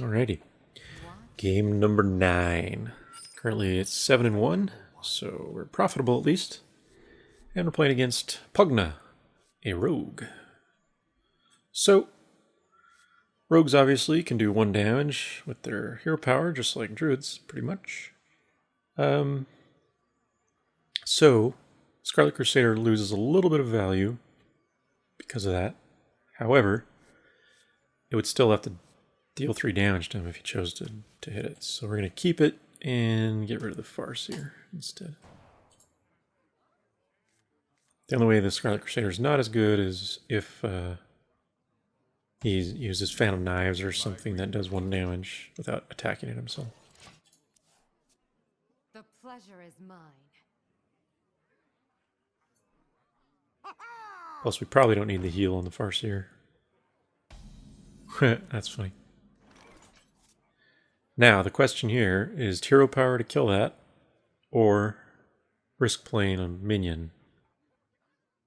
Alrighty. Game number 9. Currently it's 7-1, so we're profitable at least. And we're playing against Pugna, a rogue. So, rogues obviously can do 1 damage with their hero power, just like druids, pretty much. So, Scarlet Crusader loses a little bit of value because of that. However, it would still have to deal 3 damage to him if he chose to hit it. So we're going to keep it and get rid of the Farseer instead. The only way the Scarlet Crusader is not as good is if he uses Phantom Knives or something that does 1 damage without attacking it himself. The pleasure is mine. Plus, we probably don't need the heal on the Farseer. That's funny. Now, the question here is hero power to kill that, or risk playing a minion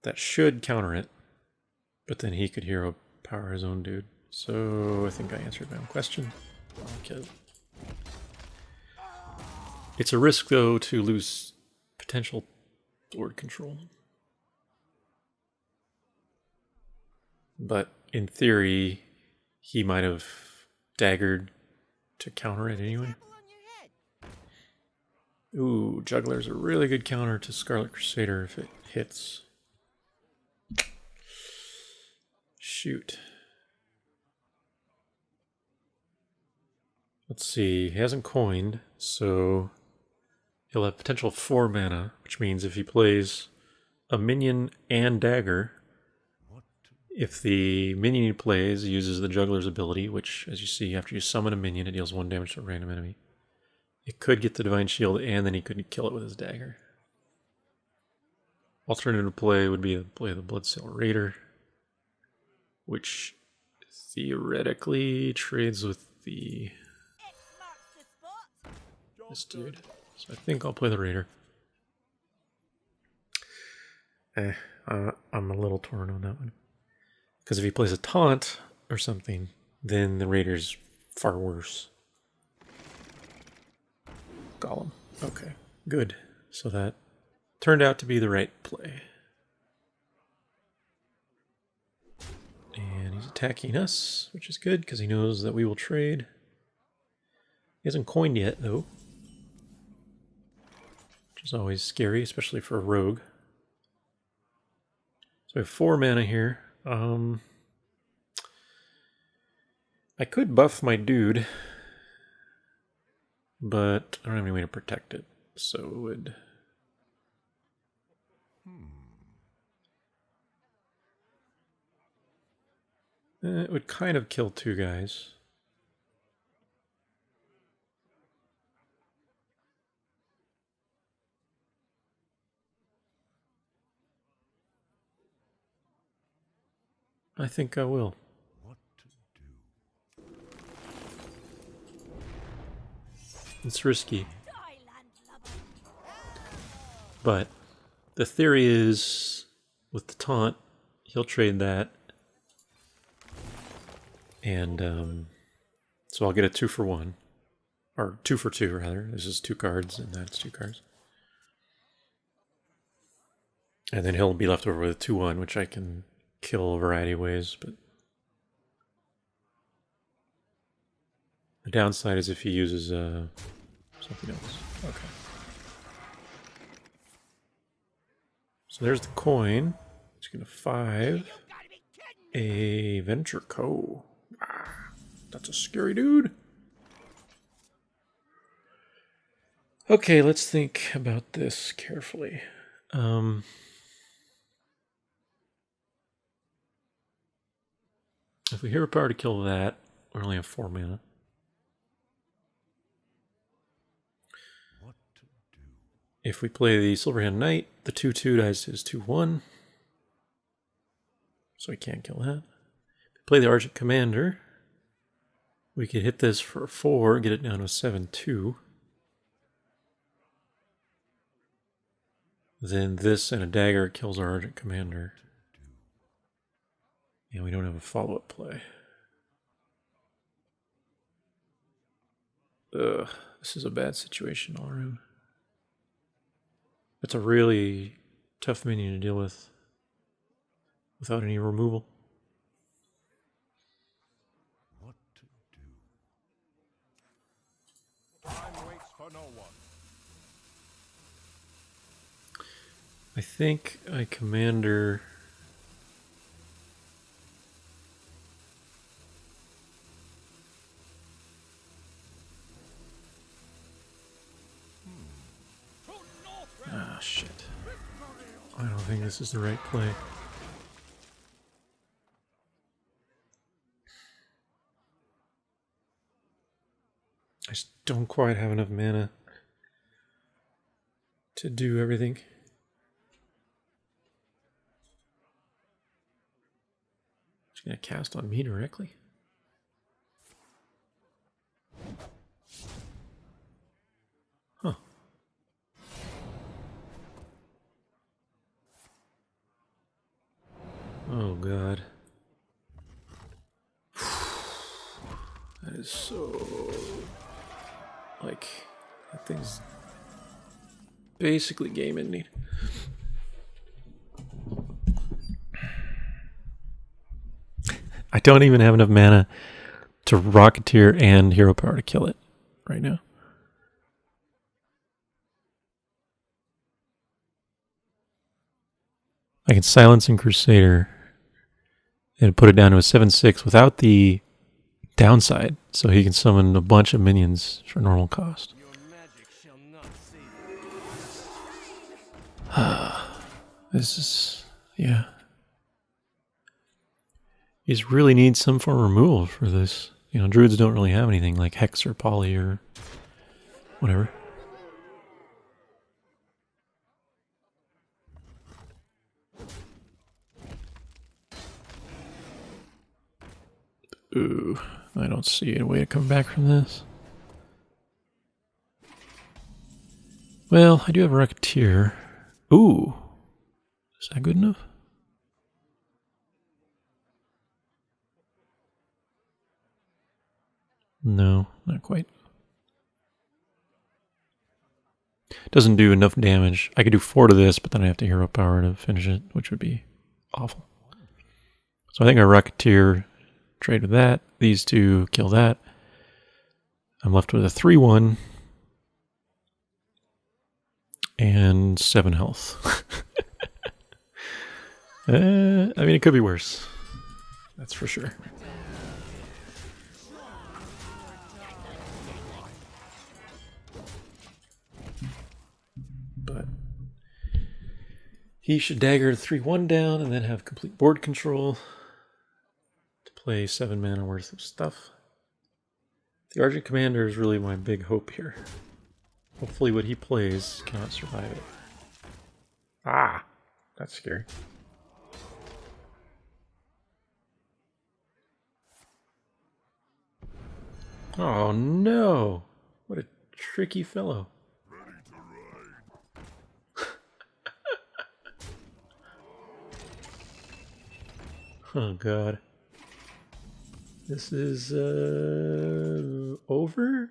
that should counter it, but then he could hero power his own dude. So I think I answered my own question. Okay. It's a risk, though, to lose potential board control. But in theory, he might have daggered to counter it anyway. Ooh, Juggler's a really good counter to Scarlet Crusader if it hits. Shoot. Let's see, he hasn't coined, so he'll have potential 4 mana, which means if he plays a minion and dagger, if the minion he plays uses the Juggler's ability, which, as you see, after you summon a minion, it deals 1 damage to a random enemy, it could get the Divine Shield, and then he could kill it with his dagger. Alternative play would be to play the Bloodsail Raider, which theoretically trades with this dude. So I think I'll play the Raider. I'm a little torn on that one. Because if he plays a taunt or something, then the Raider's far worse. Golem. Okay, good. So that turned out to be the right play. And he's attacking us, which is good because he knows that we will trade. He hasn't coined yet, though. Which is always scary, especially for a rogue. So we have 4 mana here. I could buff my dude, but I don't have any way to protect it, so it would... It would kind of kill 2 guys. I think I will. What to do? It's risky. But the theory is, with the taunt, he'll trade that. And so I'll get a 2 for 1. Or 2 for 2, rather. This is 2 cards, and that's 2 cards. And then he'll be left over with a 2/1, which I can kill a variety of ways, but the downside is if he uses something else. Okay. So there's the coin. It's gonna 5. A Venture Co. Ah, that's a scary dude. Okay, let's think about this carefully. If we hero power to kill that, we only have 4 mana. What to do? If we play the Silverhand Knight, the 2/2 dies to his 2/1. So we can't kill that. If we play the Argent Commander, we could hit this for 4, get it down to 7/2. Then this and a dagger kills our Argent Commander. And we don't have a follow-up play. Ugh, this is a bad situation all around. It's a really tough minion to deal with without any removal. What to do? Time waits for no one. I think I commander. Ah, shit. I don't think this is the right play. I just don't quite have enough mana to do everything. She's gonna cast on me directly. Huh. Oh god. That is so... like, that thing's basically game ending. I don't even have enough mana to Rocketeer and Hero Power to kill it right now. I can silence and Crusader and put it down to a 7/6 without the downside, so he can summon a bunch of minions for normal cost. Your magic shall not save. This is... yeah. You just really need some form of removal for this. You know, druids don't really have anything like Hex or Poly or whatever. Ooh, I don't see a way to come back from this. Well, I do have a Rocketeer. Ooh, is that good enough? No, not quite. Doesn't do enough damage. I could do 4 to this, but then I have to Hero Power to finish it, which would be awful. So I think I Rocketeer, trade with that. These two kill that. I'm left with a 3/1 and 7 health. I mean, it could be worse. That's for sure. But he should dagger 3/1 down and then have complete board control to play 7 mana worth of stuff. The Argent Commander is really my big hope here. Hopefully what he plays cannot survive it. Ah, that's scary. Oh no! What a tricky fellow. Oh god. This is over?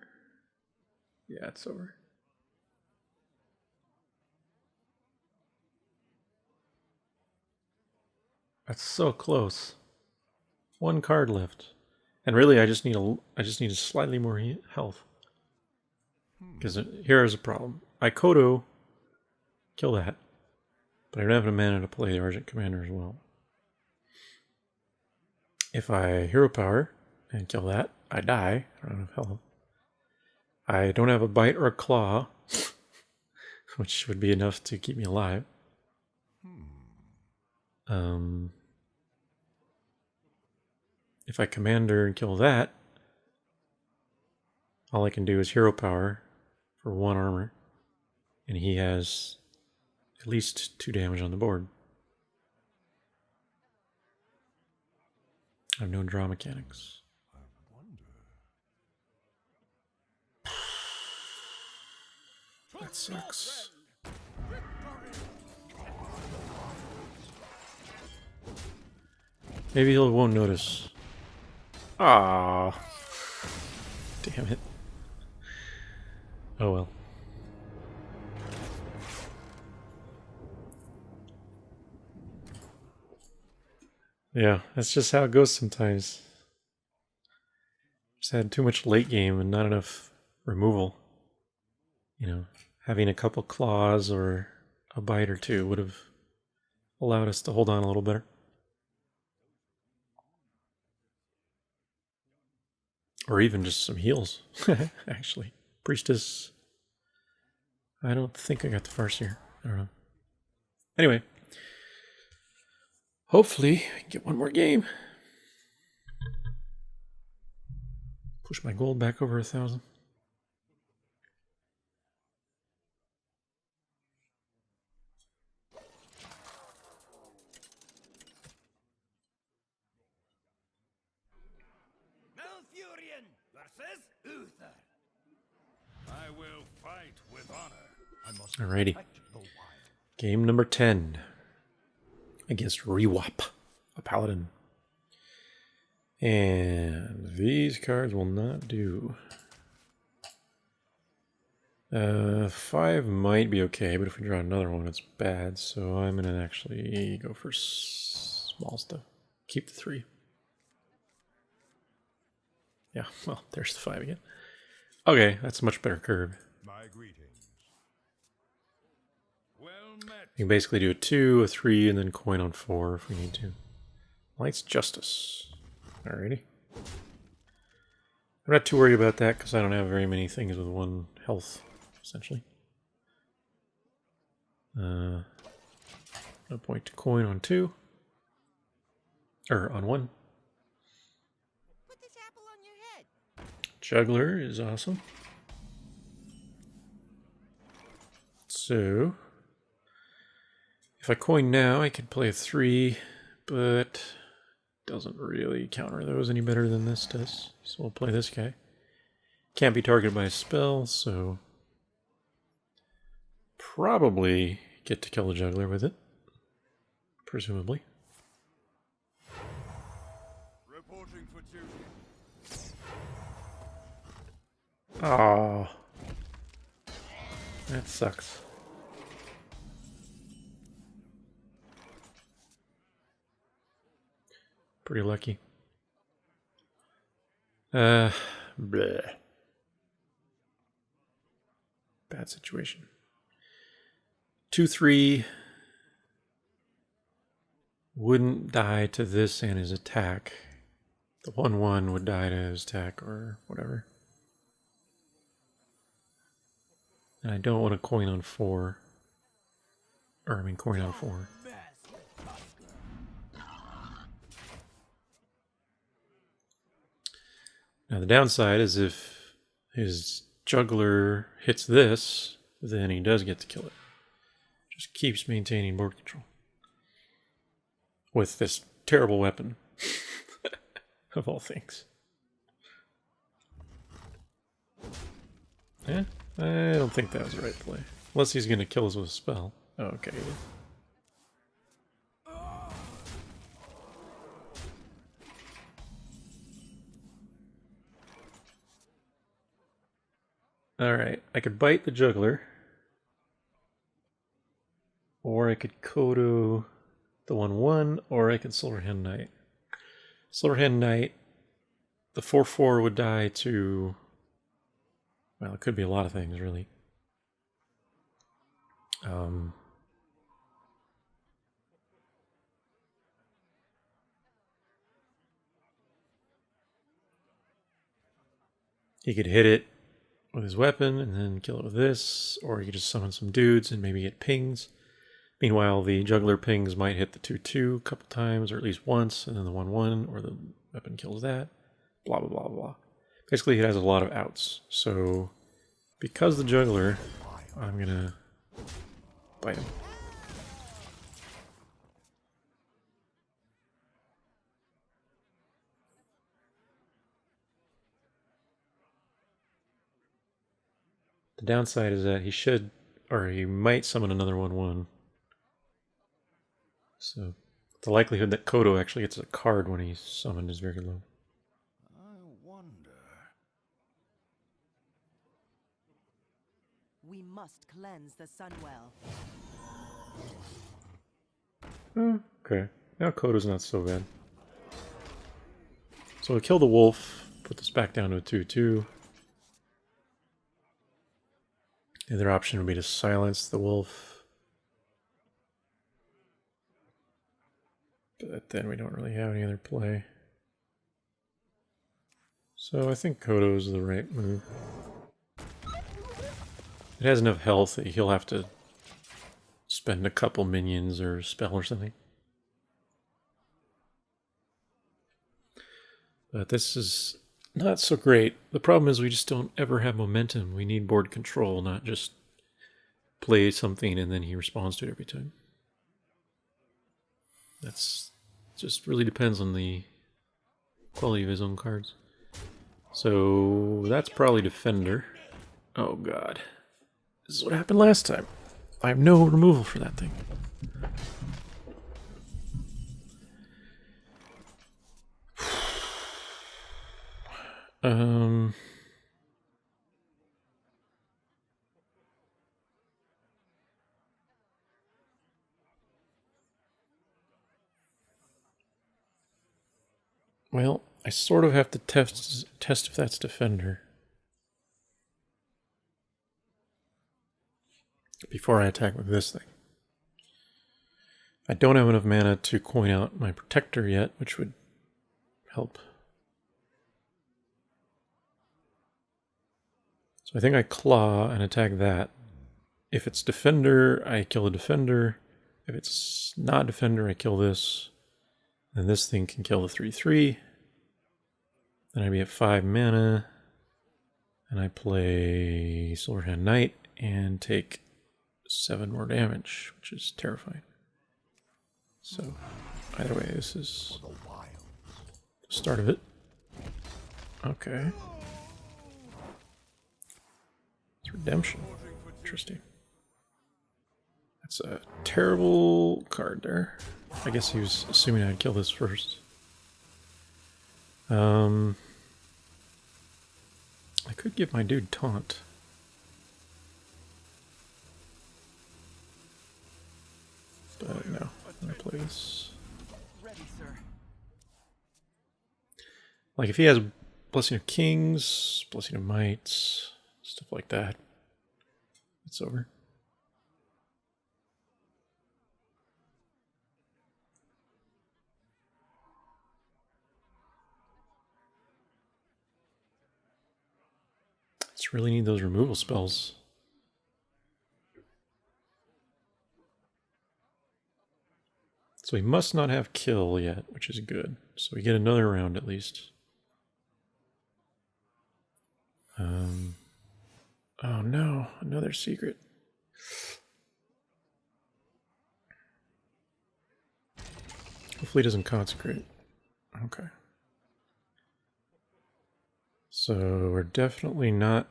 Yeah, it's over. That's so close. 1 card left. And really I just need a slightly more health. Because here is a problem. I Kodo, kill that. But I don't have enough mana to play the Argent Commander as well. If I Hero Power and kill that, I die. I don't have health. I don't have a Bite or a Claw, which would be enough to keep me alive. If I Commander and kill that, all I can do is Hero Power for 1 armor, and he has at least 2 damage on the board. I have no draw mechanics. That sucks. Maybe he won't notice. Ah, damn it. Oh well. Yeah, that's just how it goes sometimes. Just had too much late game and not enough removal. You know, having a couple claws or a bite or two would have allowed us to hold on a little better. Or even just some heals, actually. Priestess. I don't think I got the Farseer. I don't know. Anyway. Hopefully, I can get one more game. Push my gold back over 1,000. Malfurion versus Uther. I will fight with honor. I must Alrighty. protect the wild. Game number 10. Against Rewap, a paladin. And these cards will not do. 5 might be okay, but if we draw another one, it's bad. So I'm going to actually go for small stuff. Keep the 3. Yeah, well, there's the 5 again. Okay, that's a much better curve. My greetings. Well met. You can basically do a 2, a 3, and then coin on 4 if we need to. Light's Justice. Alrighty. I'm not too worried about that because I don't have very many things with 1 health, essentially. No point to coin on 2. Or on 1. Put this apple on your head. Juggler is awesome. So, if I coin now, I could play a 3, but doesn't really counter those any better than this does. So we'll play this guy. Can't be targeted by a spell, so probably get to kill the juggler with it. Presumably. Reporting for duty. Oh, that sucks. Pretty lucky. Bleh. Bad situation. 2/3 wouldn't die to this and his attack. The 1/1 would die to his attack or whatever. And I don't want to coin on 4. Or I mean coin on 4. Now the downside is if his juggler hits this, then he does get to kill it. Just keeps maintaining board control. With this terrible weapon. Of all things. Yeah, I don't think that was the right play. Unless he's going to kill us with a spell. Oh, okay. Alright, I could bite the juggler. Or I could Kodo the 1/1, or I could Silverhand Knight. Silverhand Knight, the 4/4 would die to... Well, it could be a lot of things, really. He could hit it with his weapon and then kill it with this, or he could just summon some dudes and maybe get pings. Meanwhile, the juggler pings might hit the 2/2 a couple times, or at least once, and then the 1/1, or the weapon kills that. Blah, blah, blah, blah. Basically, it has a lot of outs. So, because the juggler, I'm going to bite him. The downside is that he should, or he might summon another 1/1. So the likelihood that Kodo actually gets a card when he's summoned is very low. I wonder. We must cleanse the Sunwell. Okay. Now Kodo's not so bad. So we'll kill the wolf, put this back down to a 2-2. The other option would be to silence the wolf. But then we don't really have any other play. So I think Kodo's the right move. It has enough health that he'll have to spend a couple minions or a spell or something. But this is not so great. The problem is we just don't ever have momentum. We need board control, not just play something and then he responds to it every time. That's just really depends on the quality of his own cards. So that's probably Defender. Oh god. This is what happened last time. I have no removal for that thing. Well, I sort of have to test if that's Defender before I attack with this thing. I don't have enough mana to coin out my Protector yet, which would help. So I think I claw and attack that. If it's Defender, I kill the Defender. If it's not Defender, I kill this. And this thing can kill the 3/3. Then I'd be at 5 mana. And I play Silverhand Knight and take 7 more damage, which is terrifying. So, either way, this is the start of it. Okay. It's Redemption. Interesting. That's a terrible card there. I guess he was assuming I'd kill this first. I could give my dude Taunt. But no, I'm gonna play this. Ready, sir. Like if he has Blessing of Kings, Blessing of Mights, stuff like that, it's over. Just really need those removal spells. So he must not have kill yet, which is good. So we get another round at least. Oh no, another secret. Hopefully he doesn't consecrate. Okay. So we're definitely not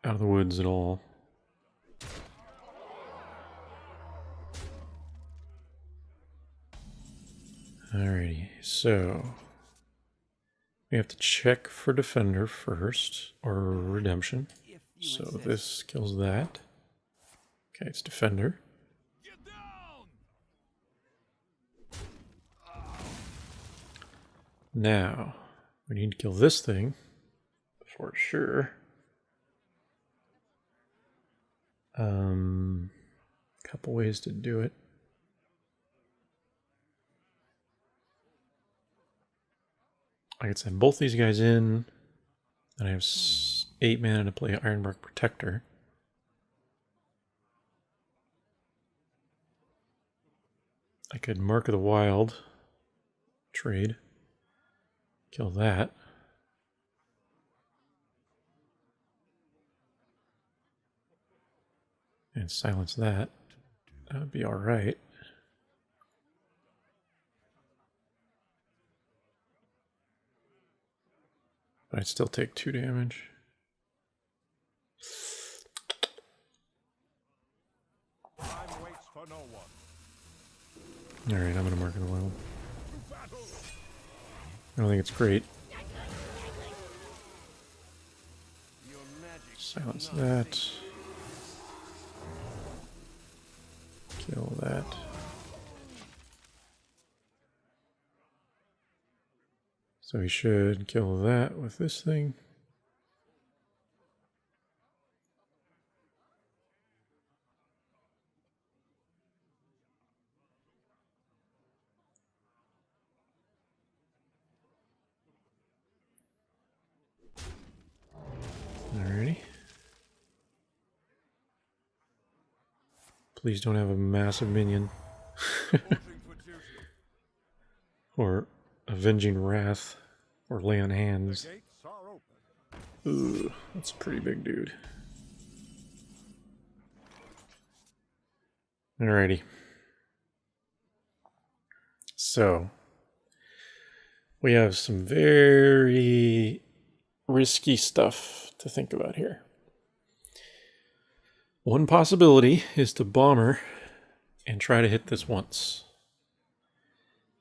out of the woods at all. Alrighty, so we have to check for Defender first, or Redemption. So this kills that. Okay, it's Defender. Get down! Now, we need to kill this thing for sure. Couple ways to do it. I could send both these guys in. Then I have 8 mana to play Ironbark Protector. I could Mark of the Wild. Trade. Kill that. And silence that. That would be alright. But I'd still take 2 damage. Time waits for no one. Alright, I'm gonna Mark of the Wild. I don't think it's great. Your magic Silence that. Kill that. So we should kill that with this thing. Alrighty. Please don't have a massive minion. Or Avenging Wrath. Or Lay on Hands. Gates are open. Ooh, that's a pretty big dude. Alrighty. So, we have some very risky stuff to think about here. One possibility is to bomber and try to hit this once.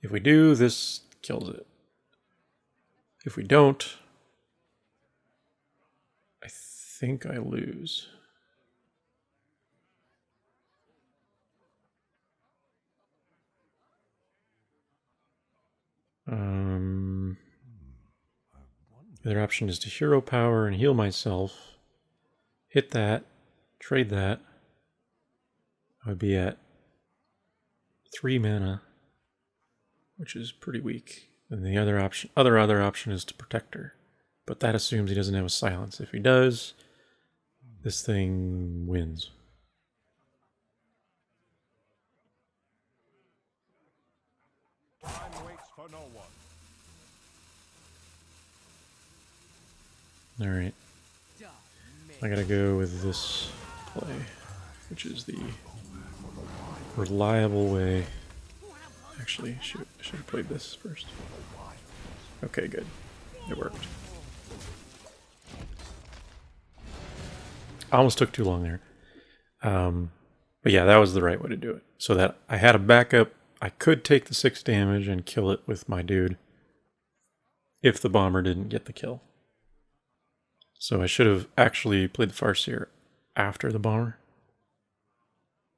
If we do, this kills it. If we don't, I think I lose. The other option is to hero power and heal myself. Hit that, trade that. I would be at 3 mana, which is pretty weak. And the other option is to protect her. But that assumes he doesn't have a silence. If he does, this thing wins. Time waits for no one. Alright. I gotta go with this play, which is the reliable way. Actually, I should have played this first. Okay, good. It worked. I almost took too long there. But yeah, that was the right way to do it. So that I had a backup. I could take the 6 damage and kill it with my dude if the bomber didn't get the kill. So I should have actually played the Farseer after the bomber.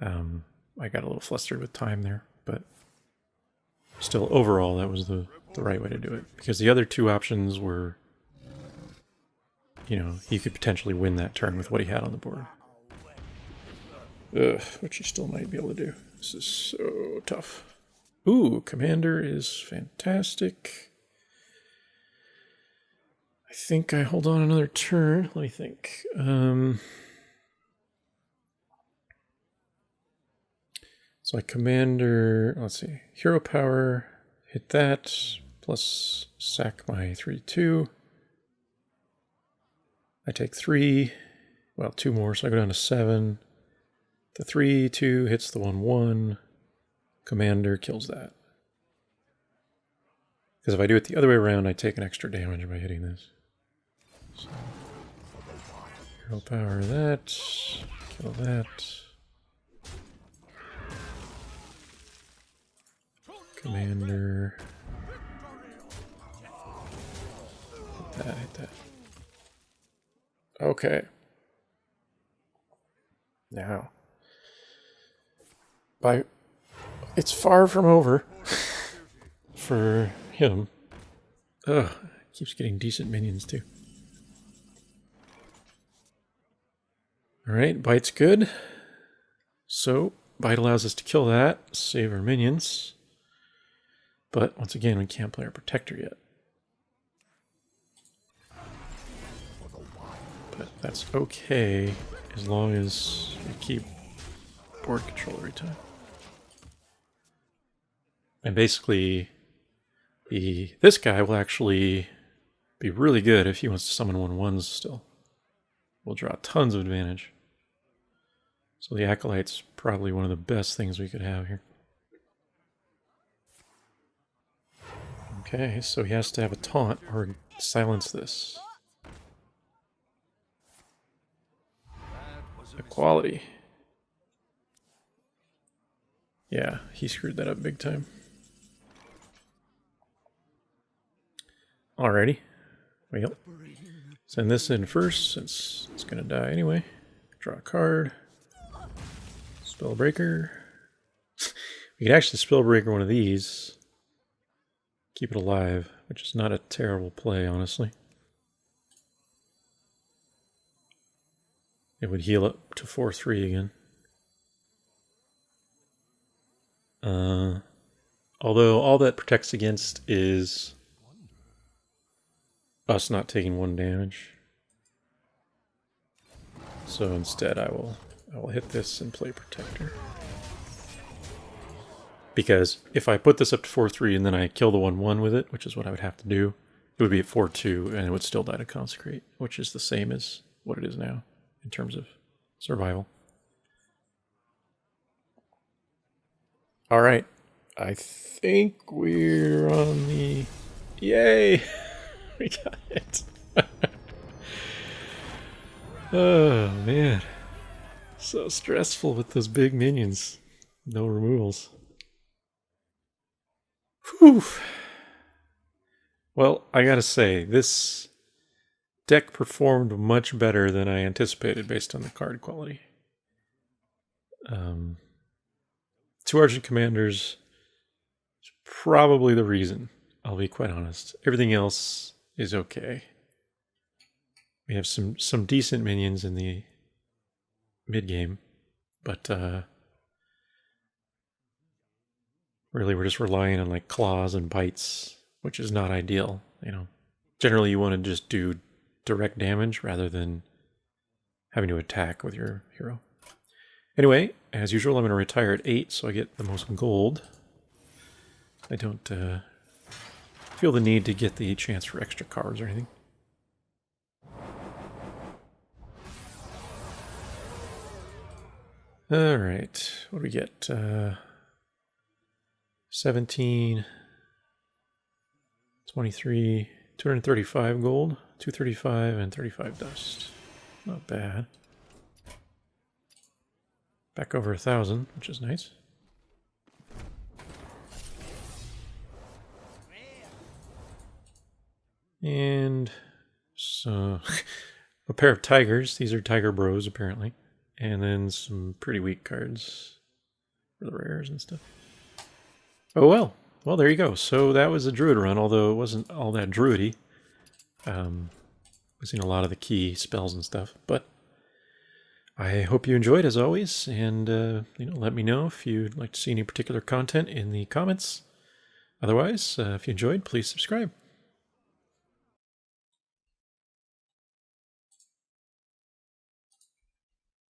I got a little flustered with time there, but still, overall, that was the right way to do it. Because the other 2 options were, you know, he could potentially win that turn with what he had on the board. Ugh, which he still might be able to do. This is so tough. Ooh, Commander is fantastic. I think I hold on another turn. Let me think. So I Commander, let's see, Hero Power, hit that, plus sack my 3/2. I take 3, well, 2 more, so I go down to 7. The 3/2 hits the 1/1. Commander kills that. Because if I do it the other way around, I take an extra damage by hitting this. So, Hero Power that, kill that. Commander. Hit that. Okay. Now. It's far from over for him. Ugh, keeps getting decent minions too. Alright, bite's good. So, bite allows us to kill that, save our minions. But once again, we can't play our protector yet. But that's okay as long as we keep board control every time. And basically, this guy will actually be really good if he wants to summon 1/1s still. We'll draw tons of advantage. So the Acolyte's probably one of the best things we could have here. Okay, so he has to have a taunt or silence this. Equality. Yeah, he screwed that up big time. Alrighty. Well, send this in first since it's going to die anyway. Draw a card. Spellbreaker. We could actually Spellbreaker one of these. Keep it alive, which is not a terrible play, honestly. It would heal up to 4/3 again. Although all that protects against is us not taking 1 damage. So instead I will hit this and play Protector. Because if I put this up to 4/3 and then I kill the 1/1 with it, which is what I would have to do, it would be at 4/2 and it would still die to Consecrate, which is the same as what it is now in terms of survival. All right, I think we're on the... Yay! We got it. Oh, man. So stressful with those big minions. No removals. Whew. Well, I gotta say, this deck performed much better than I anticipated based on the card quality. 2 Argent Commanders is probably the reason, I'll be quite honest. Everything else is okay. We have some decent minions in the mid-game, but really we're just relying on like claws and bites, which is not ideal, you know. Generally you want to just do direct damage rather than having to attack with your hero. Anyway, as usual, I'm going to retire at 8 so I get the most gold. I don't feel the need to get the chance for extra cards or anything. Alright, what do we get? 17, 23, 235 gold, 235, and 35 dust. Not bad. Back over 1,000, which is nice. And so a pair of tigers. These are Tiger Bros, apparently. And then some pretty weak cards for the rares and stuff. Oh well. Well, there you go. So that was a Druid run, although it wasn't all that Druidy. Missing a lot of the key spells and stuff. But I hope you enjoyed, as always. And, let me know if you'd like to see any particular content in the comments. Otherwise, if you enjoyed, please subscribe.